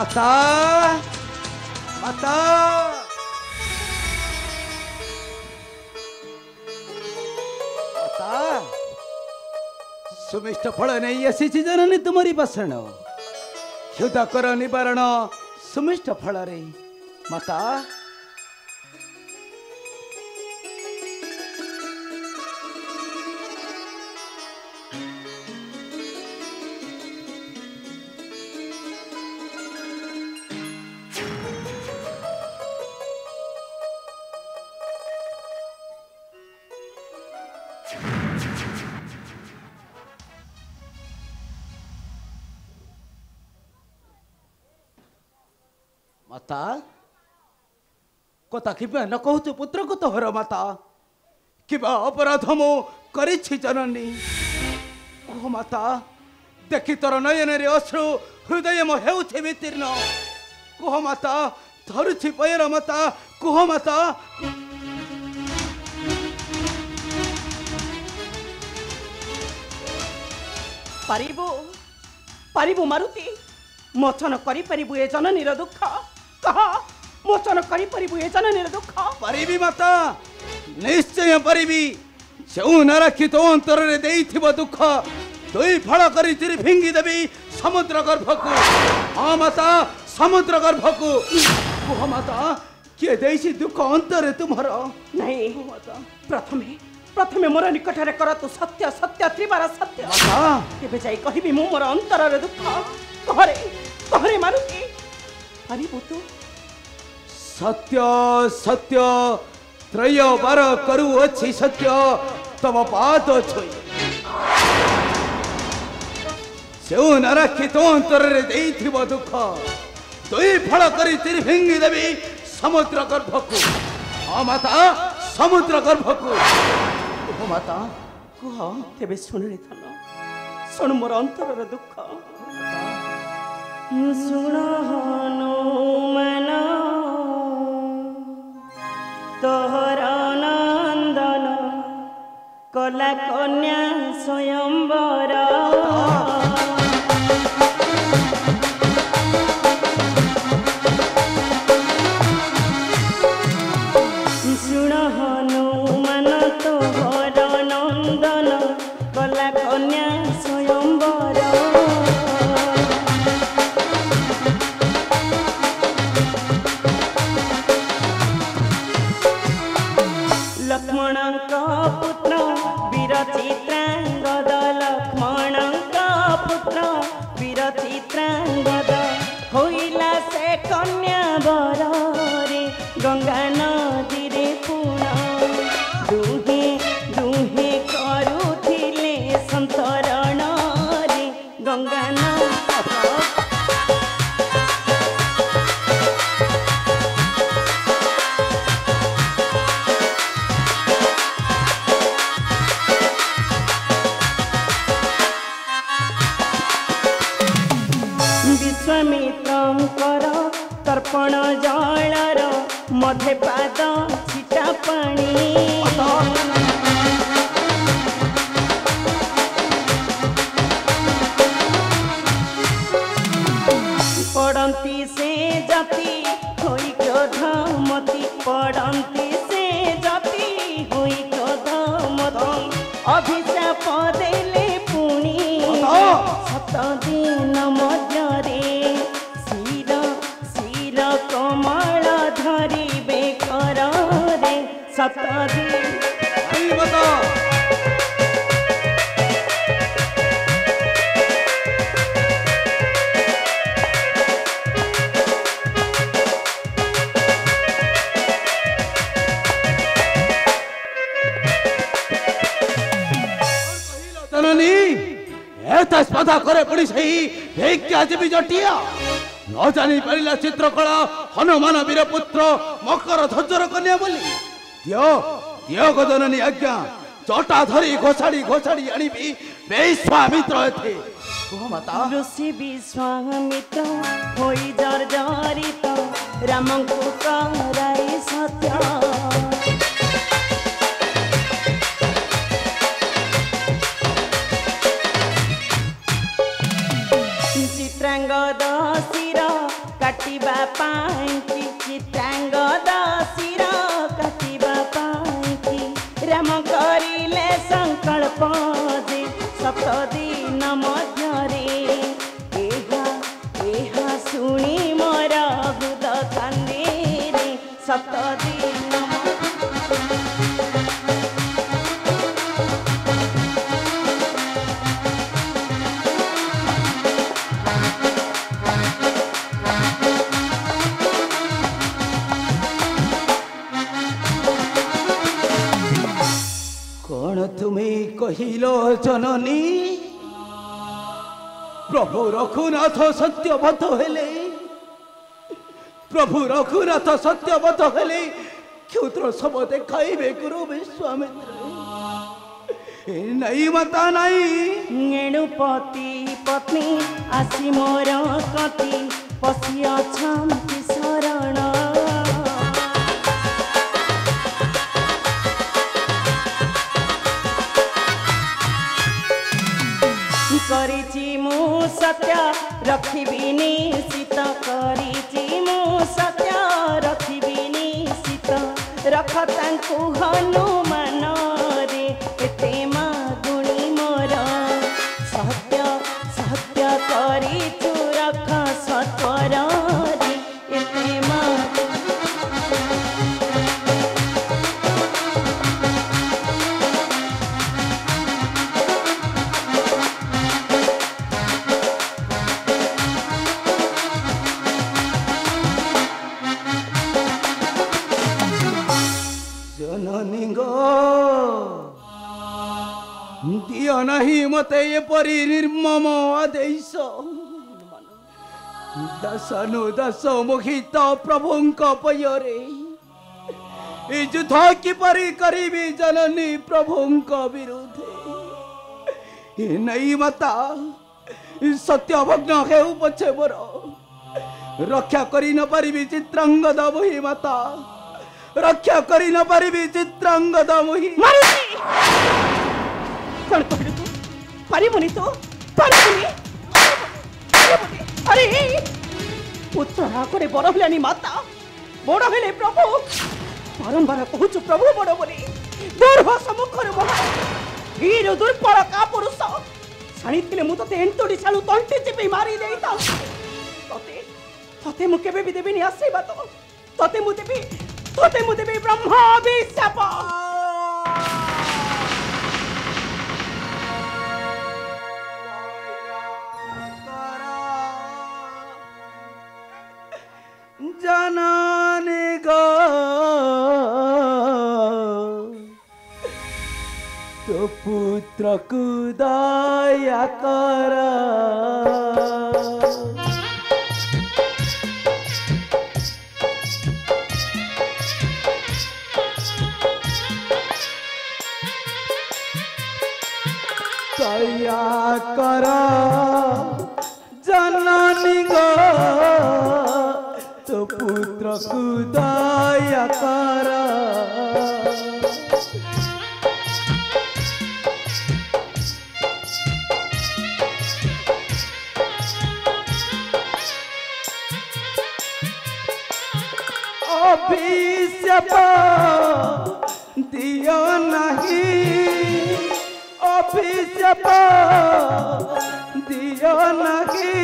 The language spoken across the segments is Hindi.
माता माता माता सुमिष्ट फल नहीं आसी जननी तुम्हारी बसण क्षुदा कर निवारण सुमिष्ट फल रे माता माता कथा किबा न कहतु पुत्र को तोहर माता किबा अपराध मो करिछि जननी ओ माता देखि तोर नयन रे अश्रु हृदय मो हेउछि वितीर्ण कुह माता धरुछि पैर माता कुह माता पारिबो पारिबो मारुति मोचन करि परिबु ए जननीर दुख कह मोचन करि परिबु ए जननीर दुख परिबी माता निश्चय परिबी जो न रखी तो अंतर रे देइथिबो दुख दुई फल करी चिरी फिंगी देबी समुद्र गर्भ को हाँ माता समुद्र गर्भ को कुह माता किए देइछि दुख अंतर तुम्हार नहीं माता प्रथमे प्रथमे मोर निकट रे कर तू सत्य सत्य त्रिबार सत्य माता केबे जाई कहिबी मु मोर अंतर रे दुख कहरे कहरे मारुति अरे बुतु सत्य सत्य त्रय बार करु अछि सत्य तब पाद छोई जो न रखी तो अंतर रे देइथिबो दुख दुई फल करी चिरी फिंगी देबी समुद्र गर्भ को हाँ माता समुद्र गर्भ को ओ माता कुह तेबे सुन रे थन सुन मोर अंतर रे दुख सुन हनुमान तोहर नंदन कला कन्या स्वयंवर सुन हनुमान तोहर नंदन कला कन्या स्वयंवर लक्ष्मणଙ୍କ पुत्र वीर चित्रांगद लक्ष्मणଙ୍କ पुत्र वीर चित्रांगद होइला से कन्या बर रे गंगा नदी रे पुण दुहे दुहे करुथिले संतरण रे गंगा नदी विश्वामित्रंकर तर्पण जलर मध्य पाद छिटा पानी पड़ती से जाति होई क्रोधमती पड़ती से जाति होई क्रोधमती अभिशाप देले पुणी सत दिन मध्यरे शिर शिर कमल धरिबे कर रे सत दिन स्पर्धा करे पड़ी सही भेक्या जी जटिया न जानी पारिला चित्रकला हनुमान वीर पुत्र मकर ध्वजर कन्या बोली दियो दियो गजननी आज्ञा जटा धरी घोषाड़ी घोषाड़ी आनिबी विश्वामित्र एथे कुह माता ऋषि विश्वामित्र होई जर्जरित रामंकु कराई सत्य चित्रांगद शिर श्याम करिले संकल्प जे 7 दिन मध्यरे एहा एहा सुनी मोर हृद कांदे रे 7 दिन कौन तुम्हें कहिलो जननी प्रभु रघुनाथ सत्यवत हेले प्रभु रघुनाथ सत्यवत हेले क्षुद्र सब देखाइबे गुरु विश्वामित्र नहीं मता नहीं एणुपति पत्नी आसी मोर कति पशि अछंती शरण करिछि मु सत्य रखिबि निश्चित करिछि मु सत्य रखिबि निश्चित रख तांकु हनुमान रे एते मागुणी मोर सत्य सत्य करिछु रख सत्वर रे एते दियो नहीं मते ये परी निर्मम आदेश दशनु दश मुखित प्रभुंक पयरे ए युद्ध किपरि करिबी जननी प्रभुंक विरुद्धे ए नहीं मता सत्य भग्न हेउ पछे मोर रक्षा करी न पारिबी चित्रांगद मोहि माता रक्षा करी न पारिबी चित्रांगद मोहि कौन कहलु तू पारिबुनी तो पारिबुनी अरे पुत्र आगे बड़ हेलानी माता बड़ हेले प्रभु बारंबार कहूचु प्रभु बड़ बोली दुर्भ सम्मुखर महा वीर दुर्बल का पुरुष शाणी मु ते एंतुड़ी छाड़ू तंटी चिपी मारी देता तते तते मु केबे भी देबिनी आशीर्वाद तते मु देबी ब्रह्मा अभिशाप जननी गो तो पुत्र को दया कर दया कर जननी गो तो पुत्र को दया कर अभिशाप दियो नहीं अभिशाप दियो नहीं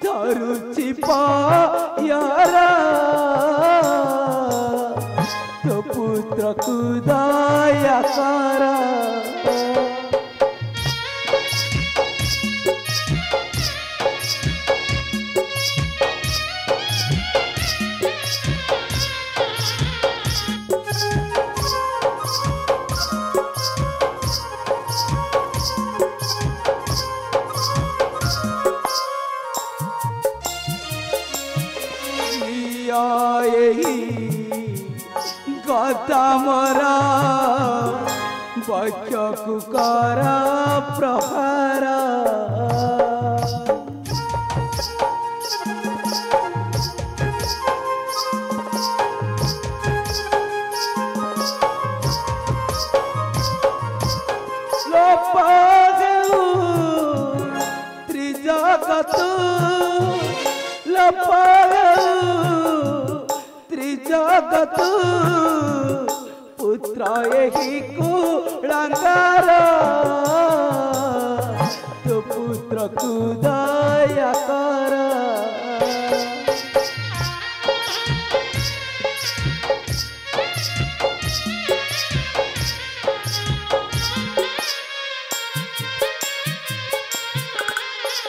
धरुची पायारा तो पुत्र को दया कर गदामरा बच्च कुकारा प्रहारा त्रिजगत त्रिजगत पुत्र यही कुलांगार तो पुत्र को दया कर।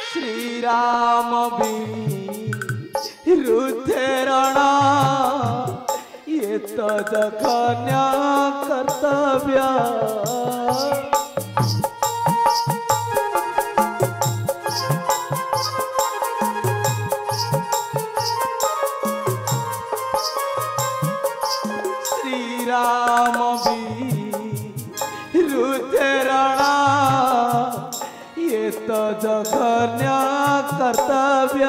श्री राम विरुद्धरण ये तो जखन्य कर्तव्य। श्री राम विरुद्धरण ये तो जघन्य कर्तव्य।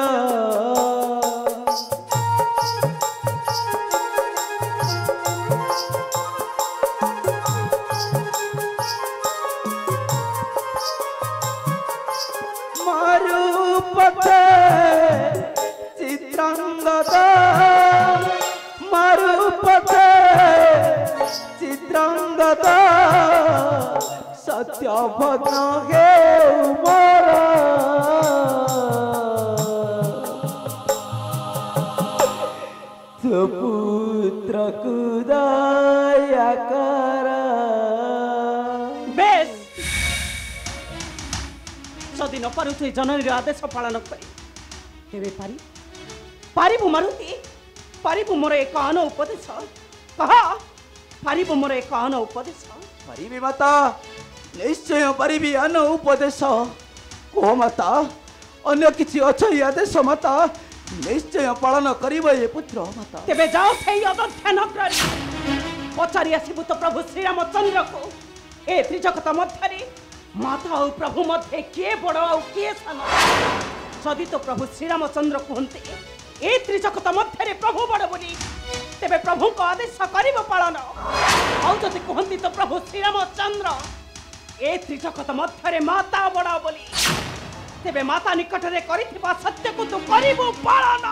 मारुपते चित्रांगद मारुपते चित्रांगद सत्यभद्र हे उमर। तो पुत्र को दया कर। बेस जदि न पारुथु ए जननी आदेश पालन करी तेरे पारिबु मारुति पारिबु मोर एक अन उपदेश कह पारिबु मोर एक अन उपदेश। पारिबी माता निश्चय पारिबी अन उपदेश। कह माता अन्य किसी अच्छी आदेश माता निश्चय पालन करिबे ये पुत्र माता। तेबे जाओ सेई अदध्य नगरी पचारि आसिबु तो प्रभु श्री रामचंद्र को ए त्रिजगत मध्यरे माता और प्रभु मध्य किए बड़ और किए सान। जदि तो प्रभु श्री रामचंद्र कहते ए त्रिजगत मध्यरे प्रभु बड़ बोली तेबे प्रभु को आदेश करिब पालन। और जदि कहती तो प्रभु श्री रामचंद्र ए त्रिजगत मध्यरे माता बड़ बोली तेबे माता निकट रे करिथिबा सत्य को तो करिबो पालन।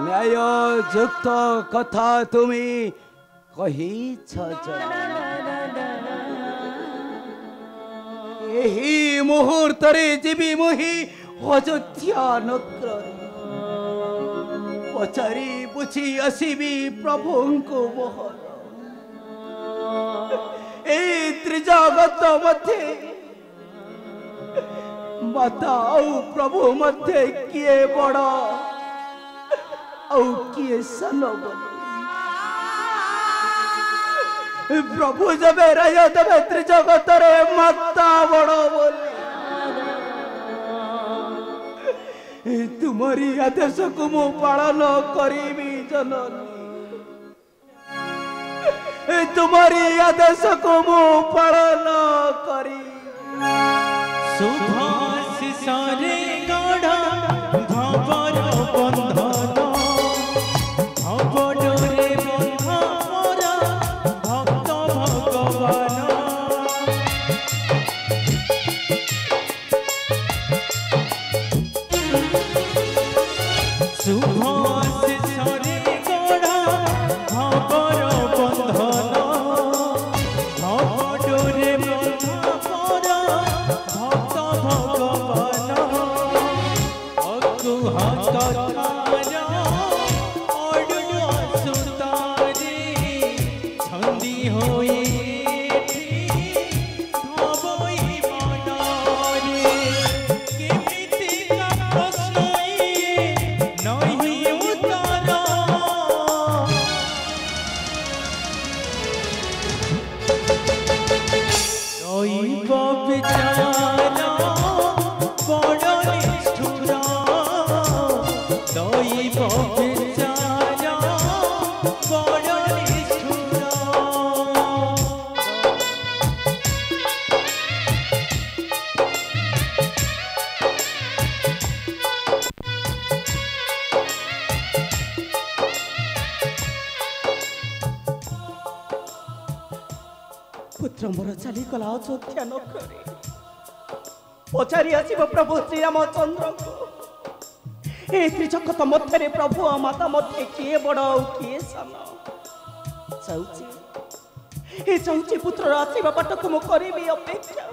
न्याय युक्त कथा तुम्हें कही यही मुहूर्त जीवी मुही अयोध्या नगर पचारि बुझी आसबी प्रभु को मोहन ए त्रिजगत मध्य माता और प्रभु मध्य किए बड़ और किए सान बोली प्रभु जब रह तबे त्रिजगत रे माता बड़ बोली तुम्हारी आदेश को मु पालन करी जननी तुम्हारी आदेश को मु पालन करी। सुभाषिषरे गढ़ भवर बंधन भवडोरे बंधा मोरा भक्त भगवान। सुभाषिषरे गढ़ भवर बंधन भवडोरे बंधा मोरा भक्त भगवान। अकुहत थारा अडुआ सुतारे छंदी होई भवई मनारे केमिति का प्रश्न नहीं उतारा। दैव विचारा बड़ निष्ठुर दैव विचारा बड़ निष्ठुर। पुत्र मोर चलीगला अयोध्या नगरी पचारि आसिब प्रभु श्री रामचंद्र को ए त्रिजगत मध्य प्रभु और माता मध्य किए बड़ और किए सान चाहूची पुत्र आसवा बाट को मु करी अपेक्षा